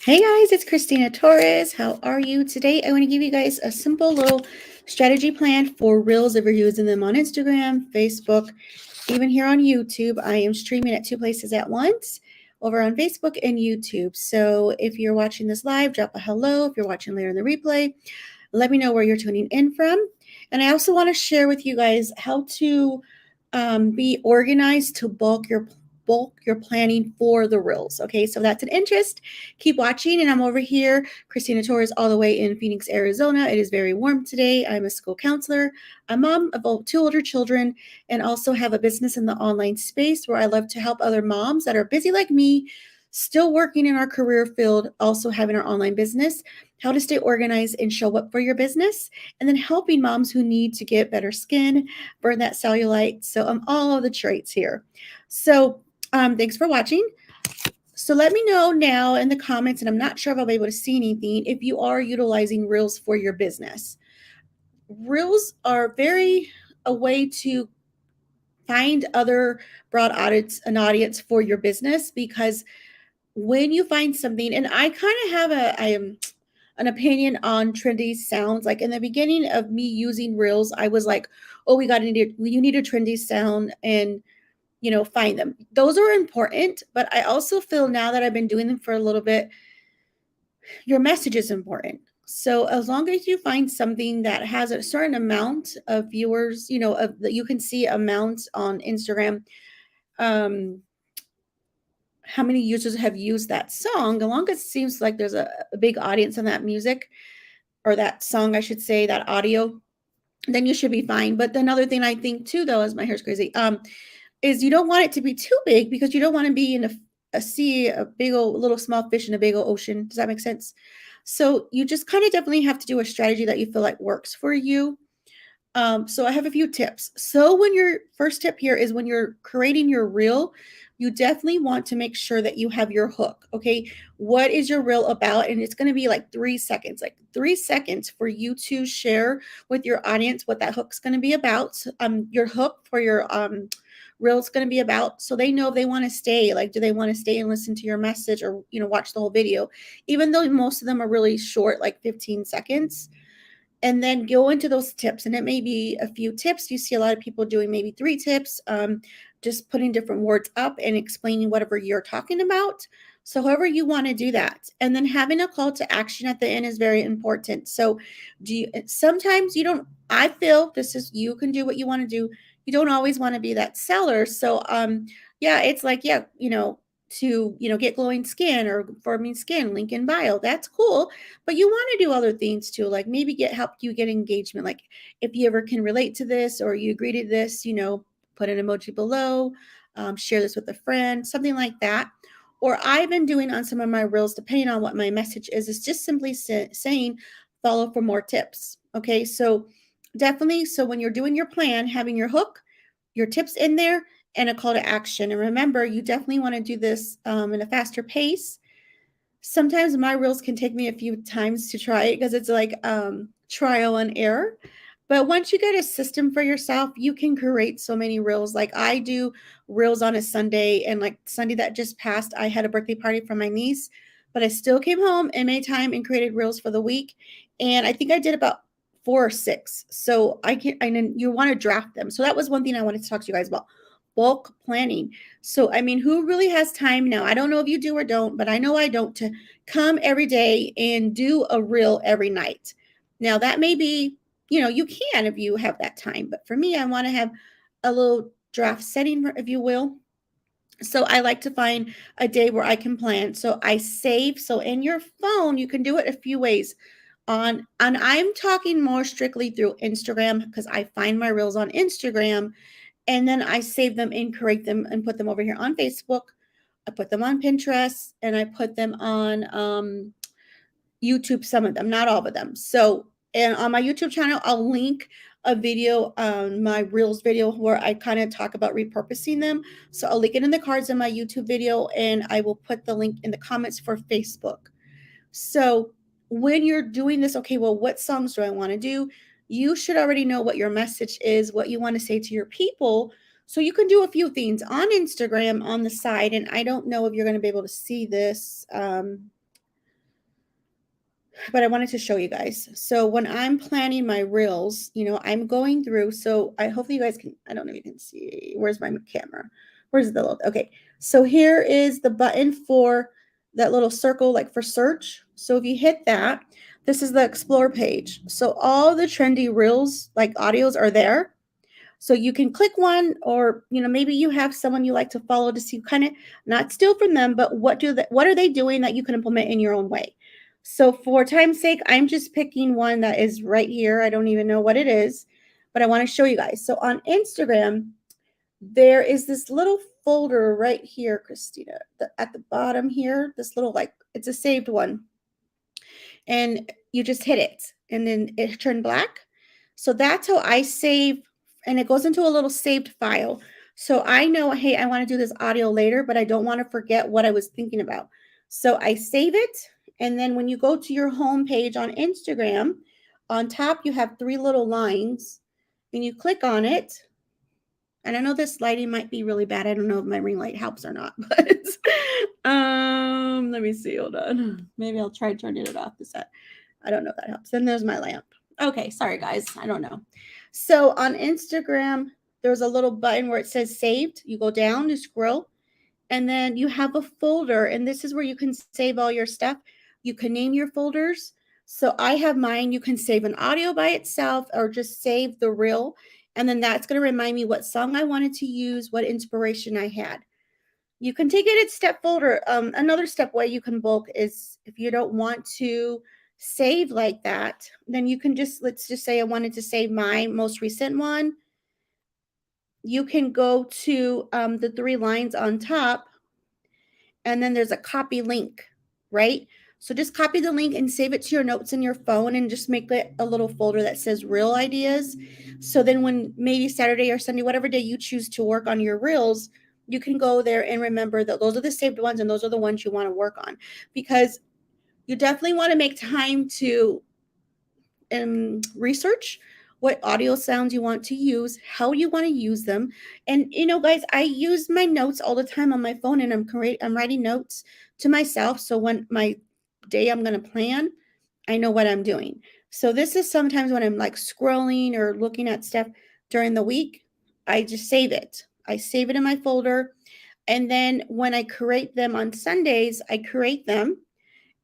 Hey guys, it's Kristeena Torres. How are you today? I want to give you guys a simple little strategy plan for Reels if you're using them on Instagram, Facebook, even here on YouTube. I am streaming at two places at once over on Facebook and YouTube. So if you're watching this live, drop a hello. If you're watching later in the replay, let me know where you're tuning in from. And I also want to share with you guys how to be organized to bulk your planning for the reels. Okay, so that's an interest. Keep watching, and I'm over here, Kristeena Torres, all the way in Phoenix, Arizona. It is very warm today. I'm a school counselor, a mom of two older children, and also have a business in the online space where I love to help other moms that are busy like me, still working in our career field, also having our online business, how to stay organized and show up for your business, and then helping moms who need to get better skin, burn that cellulite. So I'm all of the traits here. So thanks for watching. So let me know now in the comments, and I'm not sure if I'll be able to see anything, if you are utilizing Reels for your business. Reels are a way to find other broad audience for your business, because when you find something, and I kind of have an opinion on trendy sounds. Like in the beginning of me using Reels, I was like, oh, you need a trendy sound, and find them. Those are important, but I also feel now that I've been doing them for a little bit, your message is important. So as long as you find something that has a certain amount of viewers, you can see amounts on Instagram, um, how many users have used that song, as long as it seems like there's a big audience on that music, or that song, I should say, that audio, then you should be fine. But another thing I think too, though, is my hair's crazy, is you don't want it to be too big, because you don't want to be in a sea, a big old little small fish in a big old ocean. Does that make sense? So you just kind of definitely have to do a strategy that you feel like works for you. So I have a few tips. So when your first tip here is when you're creating your reel, you definitely want to make sure that you have your hook. Okay. What is your reel about? And it's going to be like 3 seconds, like 3 seconds for you to share with your audience what that hook's going to be about. Your hook for your reel is going to be about, so they know if they want to stay, like, do they want to stay and listen to your message, or, watch the whole video, even though most of them are really short, like 15 seconds. And then go into those tips, and it may be a few tips. You see a lot of people doing maybe 3 tips, just putting different words up and explaining whatever you're talking about. So however you want to do that, and then having a call to action at the end is very important. So sometimes you don't, I feel this is, you can do what you want to do, you don't always want to be that seller. So yeah, it's like, yeah, to get glowing skin or forming skin, link in bio, that's cool. But you want to do other things too, like maybe help you get engagement. Like if you ever can relate to this, or you agree to this, put an emoji below, share this with a friend, something like that. Or I've been doing on some of my reels, depending on what my message is just simply saying, follow for more tips. Okay, so definitely, so when you're doing your plan, having your hook, your tips in there, and a call to action. And remember, you definitely want to do this in a faster pace. Sometimes my reels can take me a few times to try it, because it's like trial and error. But once you get a system for yourself, you can create so many reels. Like I do reels on a Sunday, and like Sunday that just passed, I had a birthday party for my niece, but I still came home and made time and created reels for the week. And I think I did about 4 or 6. So and then you want to draft them. So that was one thing I wanted to talk to you guys about: bulk planning. So, I mean, who really has time now? I don't know if you do or don't, but I know I don't, to come every day and do a reel every night. Now, that may be, you can if you have that time. But for me, I want to have a little draft setting, if you will. So I like to find a day where I can plan. So I save. So in your phone, you can do it a few ways. And I'm talking more strictly through Instagram, because I find my reels on Instagram, and then I save them and create them and put them over here on Facebook. I put them on Pinterest, and I put them on YouTube, some of them, not all of them. So, and on my YouTube channel, I'll link a video on my Reels video where I kind of talk about repurposing them. So I'll link it in the cards in my YouTube video, and I will put the link in the comments for Facebook. So when you're doing this, okay, well, what songs do I want to do? You should already know what your message is, what you want to say to your people. So you can do a few things on Instagram on the side. And I don't know if you're going to be able to see this. but I wanted to show you guys. So when I'm planning my reels, I'm going through. So I hopefully you guys can, I don't know if you can see, where's my camera? Where's the little, okay. So here is the button for that little circle, like for search. So if you hit that, this is the explore page. So all the trendy reels, like audios, are there. So you can click one, or maybe you have someone you like to follow to see, kind of not steal from them, but what are they doing that you can implement in your own way. So for time's sake, I'm just picking one that is right here. I don't even know what it is, but I want to show you guys. So on Instagram, there is this little folder right here, Kristeena, at the bottom here, this little, like, it's a saved one, and you just hit it and then it turned black. So that's how I save, and it goes into a little saved file. So I know, hey, I want to do this audio later, but I don't want to forget what I was thinking about. So I save it. And then when you go to your home page on Instagram, on top, you have three little lines and you click on it. And I know this lighting might be really bad. I don't know if my ring light helps or not, but let me see. Hold on. Maybe I'll try turning it off. I don't know if that helps. Then there's my lamp. Okay, sorry guys. I don't know. So on Instagram, there's a little button where it says saved. You go down, you scroll, and then you have a folder, and this is where you can save all your stuff. You can name your folders. So I have mine. You can save an audio by itself or just save the reel. And then that's going to remind me what song I wanted to use, what inspiration I had. You can take it a step further. Another step way you can bulk is if you don't want to save like that, then you can let's just say I wanted to save my most recent one. You can go to the three lines on top, and then there's a copy link, right? So just copy the link and save it to your notes in your phone and just make it a little folder that says reel ideas. So then when maybe Saturday or Sunday, whatever day you choose to work on your reels, you can go there and remember that those are the saved ones and those are the ones you want to work on, because you definitely want to make time to research what audio sounds you want to use, how you want to use them. And guys, I use my notes all the time on my phone, and I'm writing notes to myself. So when my day I'm going to plan, I know what I'm doing. So this is sometimes when I'm like scrolling or looking at stuff during the week, I just save it. I save it in my folder. And then when I create them on Sundays, I create them.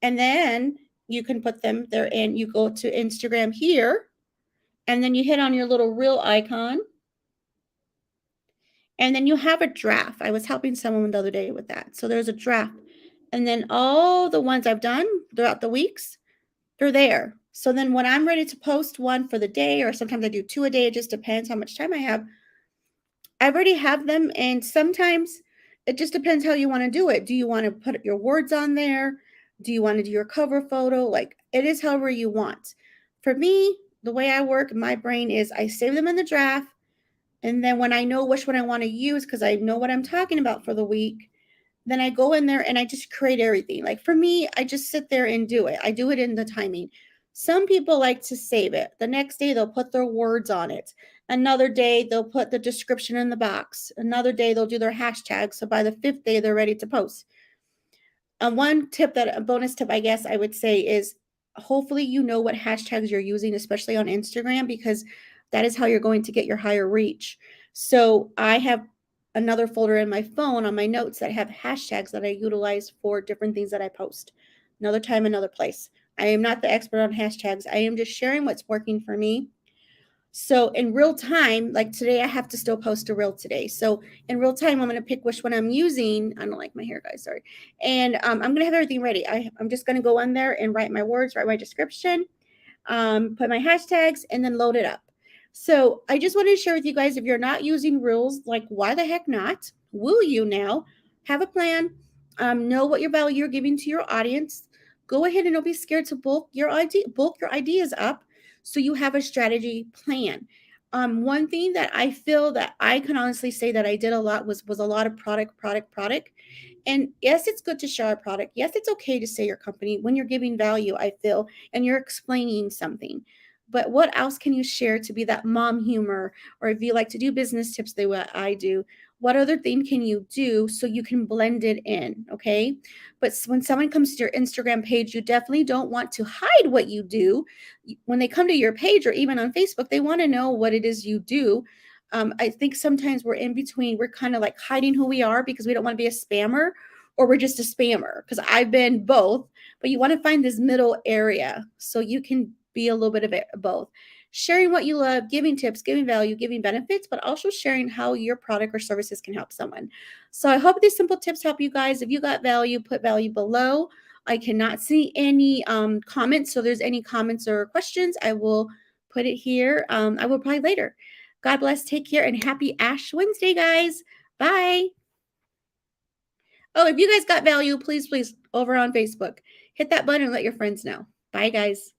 And then you can put them there, and you go to Instagram here, and then you hit on your little reel icon, and then you have a draft. I was helping someone the other day with that. So there's a draft, and then all the ones I've done throughout the weeks, they're there. So then when I'm ready to post one for the day, or sometimes I do two a day, it just depends how much time I have, I already have them. And sometimes it just depends how you want to do it. Do you want to put your words on there? Do you want to do your cover photo? Like, it is however you want. For me, the way I work, my brain is I save them in the draft. And then when I know which one I want to use, because I know what I'm talking about for the week, then I go in there and I just create everything. Like for me, I just sit there and do it. I do it in the timing. Some people like to save it. The next day, they'll put their words on it. Another day, they'll put the description in the box. Another day, they'll do their hashtags. So by the fifth day, they're ready to post. One tip, that a bonus tip, I guess I would say, is hopefully you know what hashtags you're using, especially on Instagram, because that is how you're going to get your higher reach. So I have another folder in my phone on my notes that have hashtags that I utilize for different things that I post. Another time, another place. I am not the expert on hashtags. I am just sharing what's working for me. So in real time, like today, I have to still post a reel today. So in real time, I'm going to pick which one I'm using. I don't like my hair, guys. Sorry. And I'm going to have everything ready. I'm just going to go in there and write my words, write my description, put my hashtags, and then load it up. So I just wanted to share with you guys, if you're not using reels, like why the heck not? Will you now have a plan? Know what your value you're giving to your audience. Go ahead and don't be scared to bulk your ideas up, so you have a strategy plan. One thing that I feel that I can honestly say that I did a lot was a lot of product. And yes, it's good to share a product. Yes, it's okay to say your company when you're giving value, I feel, and you're explaining something. But what else can you share to be that mom humor? Or if you like to do business tips the way I do, What other thing can you do so you can blend it in? Okay. But when someone comes to your Instagram page, you definitely don't want to hide what you do. When they come to your page or even on Facebook, they want to know what it is you do. I think sometimes we're in between. We're kind of like hiding who we are because we don't want to be a spammer, or we're just a spammer, because I've been both. But you want to find this middle area so you can be a little bit of both. Sharing what you love, giving tips, giving value, giving benefits, but also sharing how your product or services can help someone. So I hope these simple tips help you guys. If you got value, put value below. I cannot see any comments. So if there's any comments or questions, I will put it here. I will probably later. God bless. Take care and happy Ash Wednesday, guys. Bye. Oh, if you guys got value, please, over on Facebook, hit that button and let your friends know. Bye, guys.